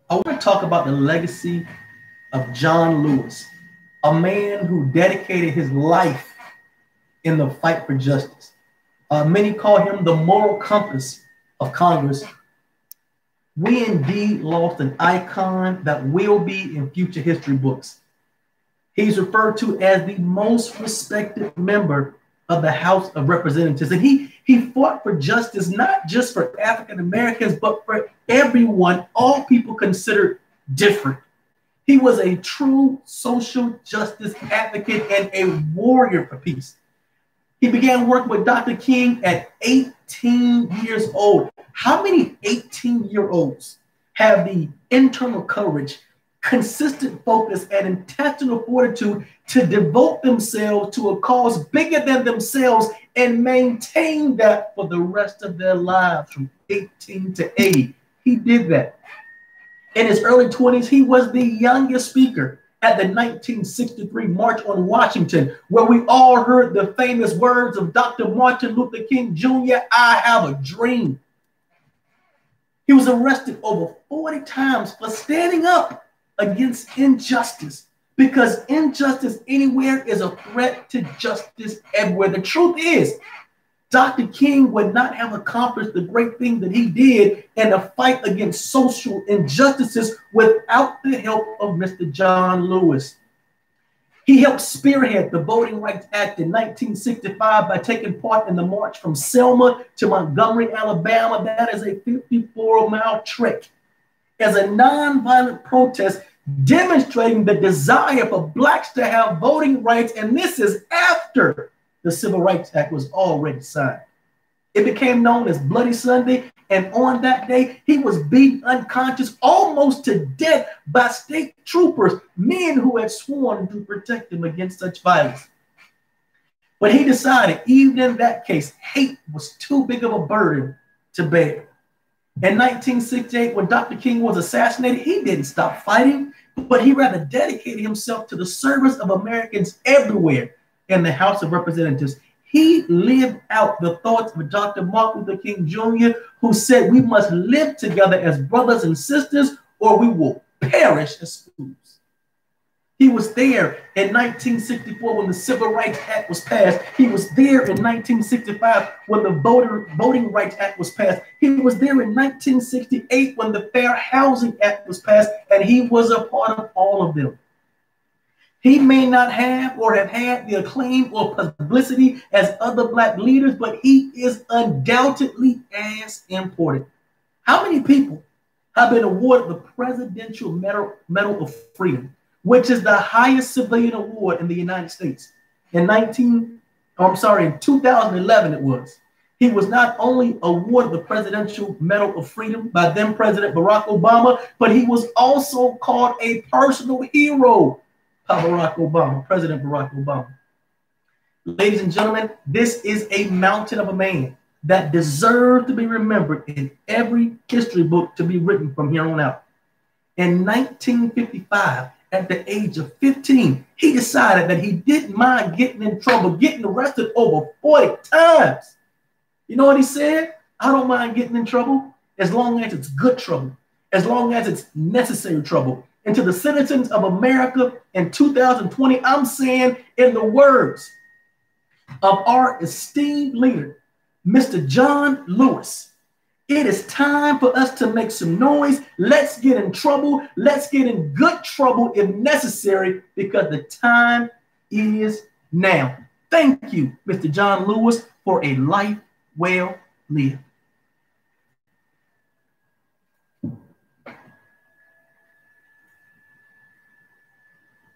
I want to talk about the legacy of John Lewis, a man who dedicated his life in the fight for justice. Many call him the moral compass of Congress. We indeed lost an icon that will be in future history books. He's referred to as the most respected member of the House of Representatives. And he fought for justice, not just for African Americans, but for everyone, all people considered different. He was a true social justice advocate and a warrior for peace. He began working with Dr. King at 18 years old. How many 18-year-olds have the internal courage, consistent focus, and intentional fortitude to devote themselves to a cause bigger than themselves and maintain that for the rest of their lives from 18 to 80? He did that. In his early 20s, he was the youngest speaker at the 1963 March on Washington, where we all heard the famous words of Dr. Martin Luther King Jr., "I have a dream." He was arrested over 40 times for standing up against injustice, because injustice anywhere is a threat to justice everywhere. The truth is, Dr. King would not have accomplished the great thing that he did in the fight against social injustices without the help of Mr. John Lewis. He helped spearhead the Voting Rights Act in 1965 by taking part in the march from Selma to Montgomery, Alabama. That is a 54-mile trek as a nonviolent protest demonstrating the desire for blacks to have voting rights. And this is after the Civil Rights Act was already signed. It became known as Bloody Sunday, and on that day, he was beaten unconscious, almost to death, by state troopers, men who had sworn to protect him against such violence. But he decided, even in that case, hate was too big of a burden to bear. In 1968, when Dr. King was assassinated, he didn't stop fighting, but he rather dedicated himself to the service of Americans everywhere in the House of Representatives. He lived out the thoughts of Dr. Martin Luther King Jr., who said we must live together as brothers and sisters or we will perish as fools. He was there in 1964 when the Civil Rights Act was passed. He was there in 1965 when the Voting Rights Act was passed. He was there in 1968 when the Fair Housing Act was passed, and he was a part of all of them. He may not have or have had the acclaim or publicity as other black leaders, but he is undoubtedly as important. How many people have been awarded the Presidential Medal of Freedom, which is the highest civilian award in the United States? In 2011 it was. He was not only awarded the Presidential Medal of Freedom by then President Barack Obama, but he was also called a personal hero by Barack Obama, President Barack Obama. Ladies and gentlemen, this is a mountain of a man that deserves to be remembered in every history book to be written from here on out. In 1955, at the age of 15, he decided that he didn't mind getting in trouble, getting arrested over 40 times. You know what he said? I don't mind getting in trouble as long as it's good trouble, as long as it's necessary trouble. And to the citizens of America in 2020, I'm saying, in the words of our esteemed leader, Mr. John Lewis, it is time for us to make some noise. Let's get in trouble. Let's get in good trouble if necessary, because the time is now. Thank you, Mr. John Lewis, for a life well lived.